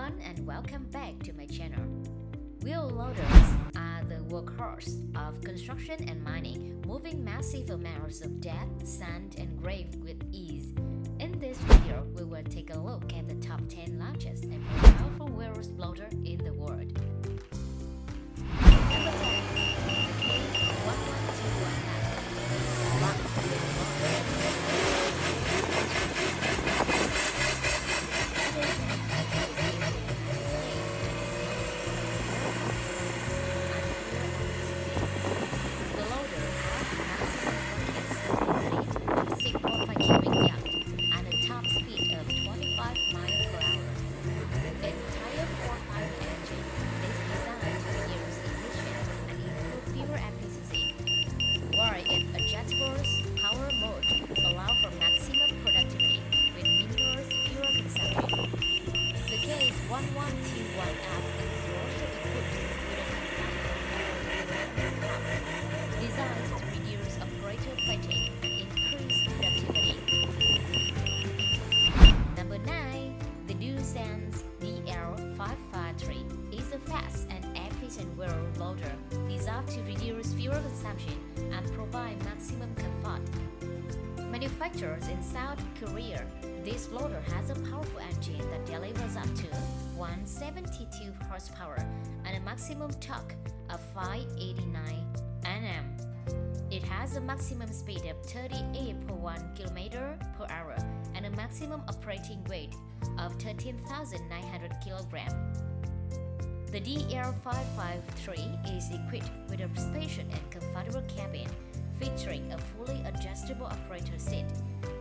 everyone and welcome back to my channel. Wheel loaders are the workhorse of construction and mining, moving massive amounts of dirt, sand and gravel with ease. In this video, we will take a look at the top 10 largest and most powerful wheel loader in the world. Number 10. Power mode allow for maximum productivity with minimal fuel consumption. The case 1121F is also equipped with a pump designed to reduce operator fatigue and increase productivity. Number 9. The Doosan DL580 is a fast and efficient wheel loader designed to reduce fuel consumption and provide maximum comfort. Manufactured in South Korea, this loader has a powerful engine that delivers up to 172 horsepower and a maximum torque of 589 Nm. It has a maximum speed of 38.1 km per hour and a maximum operating weight of 13,900 kg. The DL580 is equipped with a spacious and comfortable cabin, featuring a fully adjustable operator seat,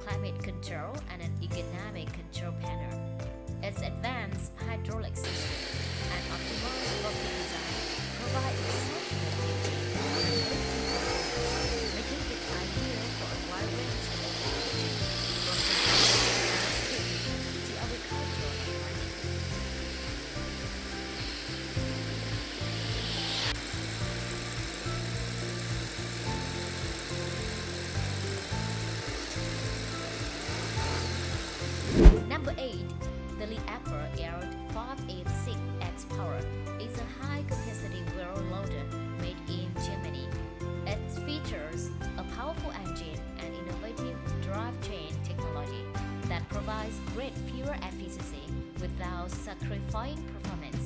climate control, and an ergonomic control panel. Its advanced hydraulic system and optimized working design provide exceptional safety and making it ideal for a wide range of applications, from construction to agriculture and mining. Number 8. The LeTourneau L350H power is a high-capacity wheel loader made in Germany. It features a powerful engine and innovative drivetrain technology that provides great fuel efficiency without sacrificing performance.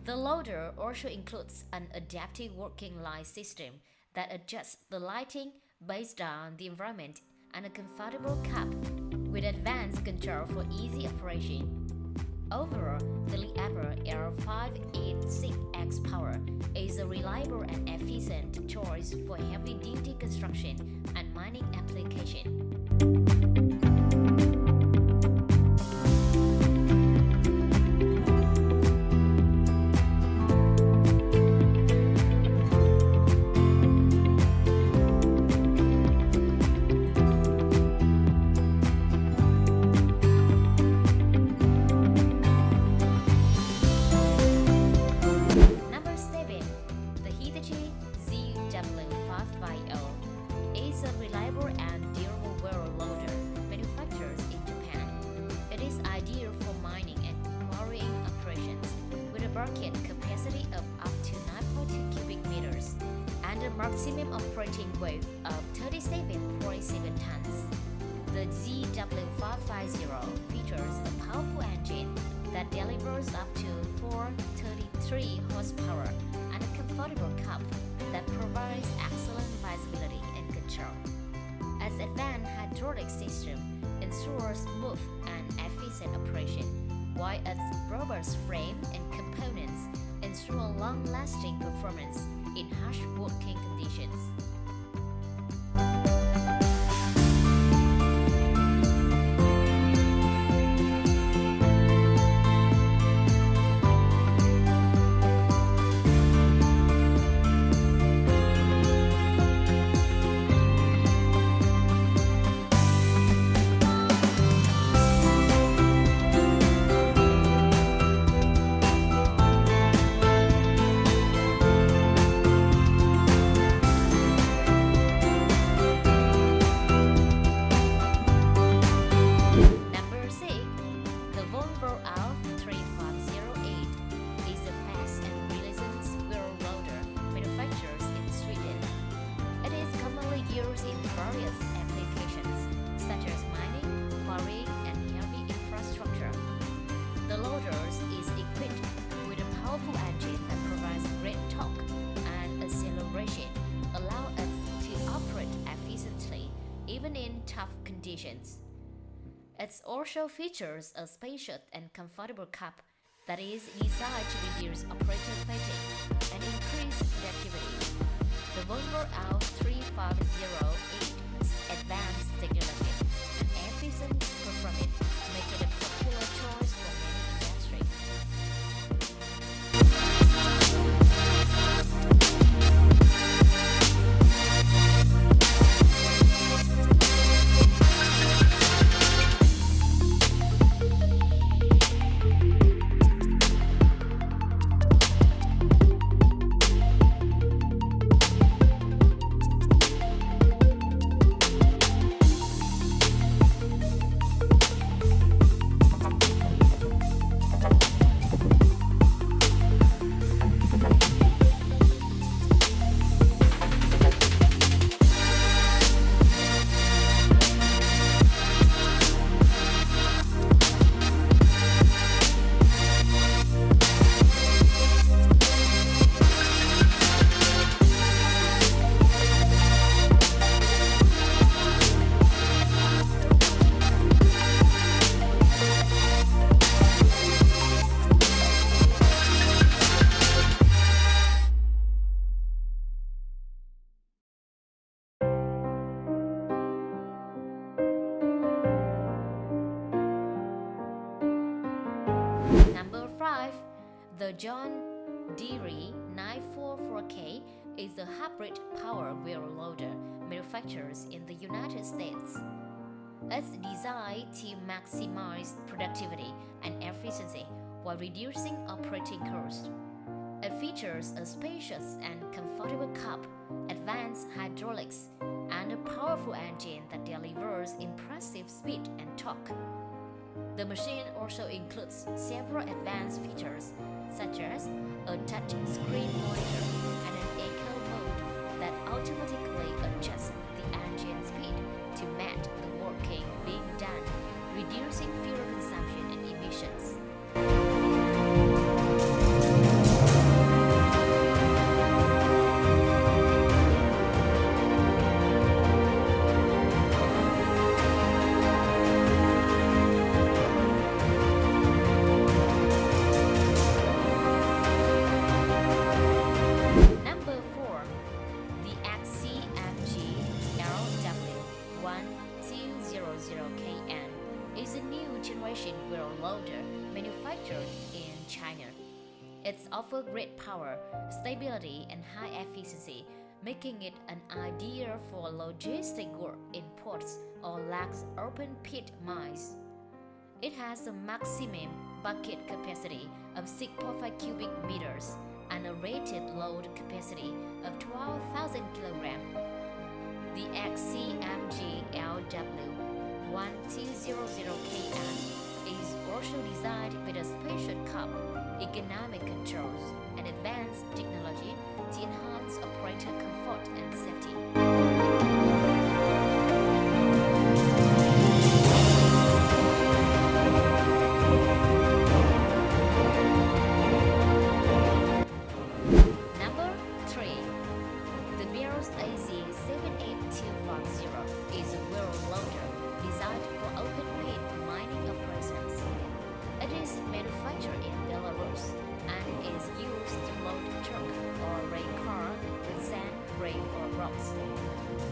The loader also includes an adaptive working light system that adjusts the lighting based on the environment and a comfortable cab with advanced control for easy operation. Overall, the LeTourneau L350H power is a reliable and efficient choice for heavy-duty construction and mining application. ZW450 is a reliable and durable wheel loader manufactured in Japan. It is ideal for mining and quarrying operations with a bucket capacity of up to 9.2 cubic meters and a maximum operating weight of 37.7 tons. The ZW450 features a powerful engine that delivers up to 433 horsepower and a comfortable cab that provides excellent visibility and control. Its advanced hydraulic system ensures smooth and efficient operation, while its robust frame and components ensure long-lasting performance in harsh working conditions. even in tough conditions. It also features a spacious and comfortable cab that is designed to reduce operator fatigue and increase productivity. The Volvo L350H's advanced technology and efficient performance make it a popular choice for many industries. Number 5. The John Deere 944K is a hybrid power wheel loader manufactured in the United States. It's designed to maximize productivity and efficiency while reducing operating costs. It features a spacious and comfortable cab, advanced hydraulics, and a powerful engine that delivers impressive speed and torque. The machine also includes several advanced features such as a touch screen monitor and an eco mode that automatically adjusts the engine speed to match the working being done, reducing fuel consumption and emissions. Number 4. The XCMG LW1200K is a new generation wheel loader manufactured in China. It offers great power, stability, and high efficiency, making it an ideal for logistic work in ports or large open pit mines. It has a maximum bucket capacity of 6.5 cubic meters and a rated load capacity of 12,000 kilograms. The XCMG LW1200K is also designed with a special cab, economic controls, and advanced technology to enhance operator comfort and safety. Number 3. The BelAZ 78250 is a wheel loader designed for open pit mining operations. It is manufactured in Belarus and is used to load truck or rail car with sand, gravel, or rocks.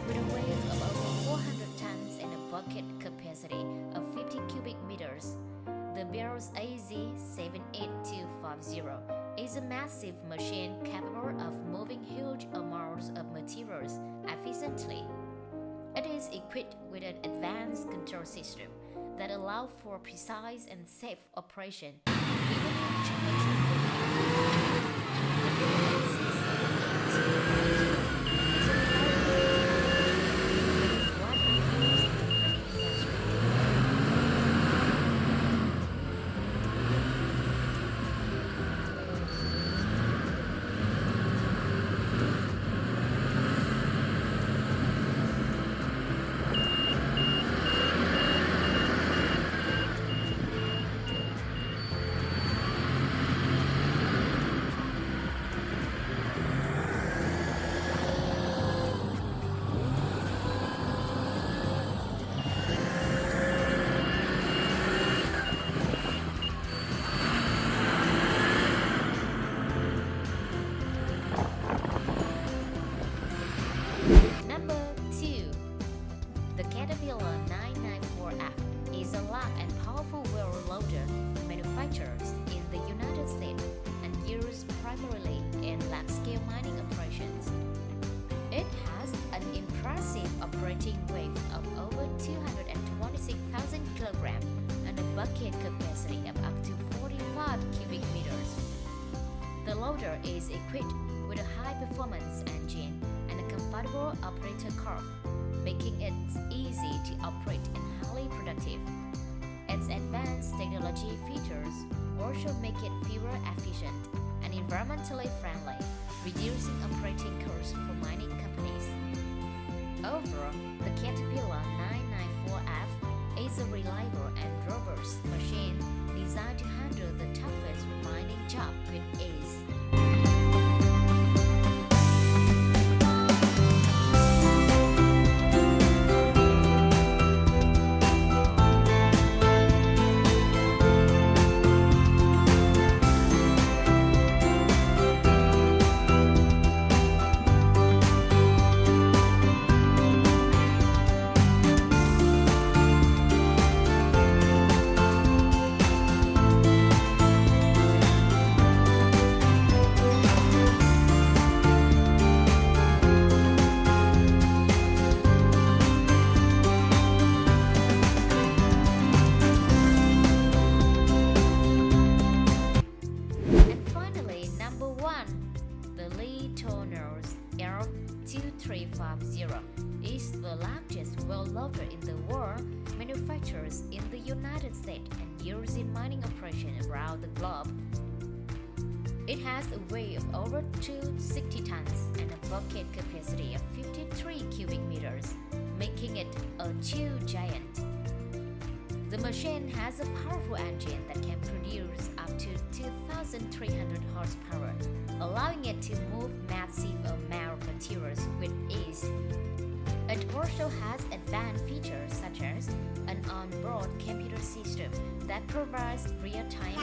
With a weight of over 400 tons and a bucket capacity of 50 cubic meters, the BelAZ 78250 is a massive machine capable of moving huge amounts of materials efficiently. It is equipped with an advanced control system that allows for precise and safe operation, even in challenging The Caterpillar 994F is a large and powerful wheel loader manufactured in the United States and used primarily in large-scale mining operations. It has an impressive operating weight of over 226,000 kilograms and a bucket capacity of up to 45 cubic meters. The loader is equipped with a high-performance engine and a comfortable operator curve, making it easy to operate and highly productive. Its advanced technology features also make it fuel efficient and environmentally friendly, reducing operating costs for mining companies. Overall, the Caterpillar 994F is a reliable and robust machine designed to handle the toughest mining job with ease. The LeTourneau L2350 is the largest wheel loader in the world, manufactured in the United States and used in mining operations around the globe. It has a weight of over 260 tons and a bucket capacity of 53 cubic meters, making it a true giant. The machine has a powerful engine that can produce up to 2,300 horsepower, allowing it to move massive amounts of materials with ease. It also has advanced features such as an on-board computer system that provides real-time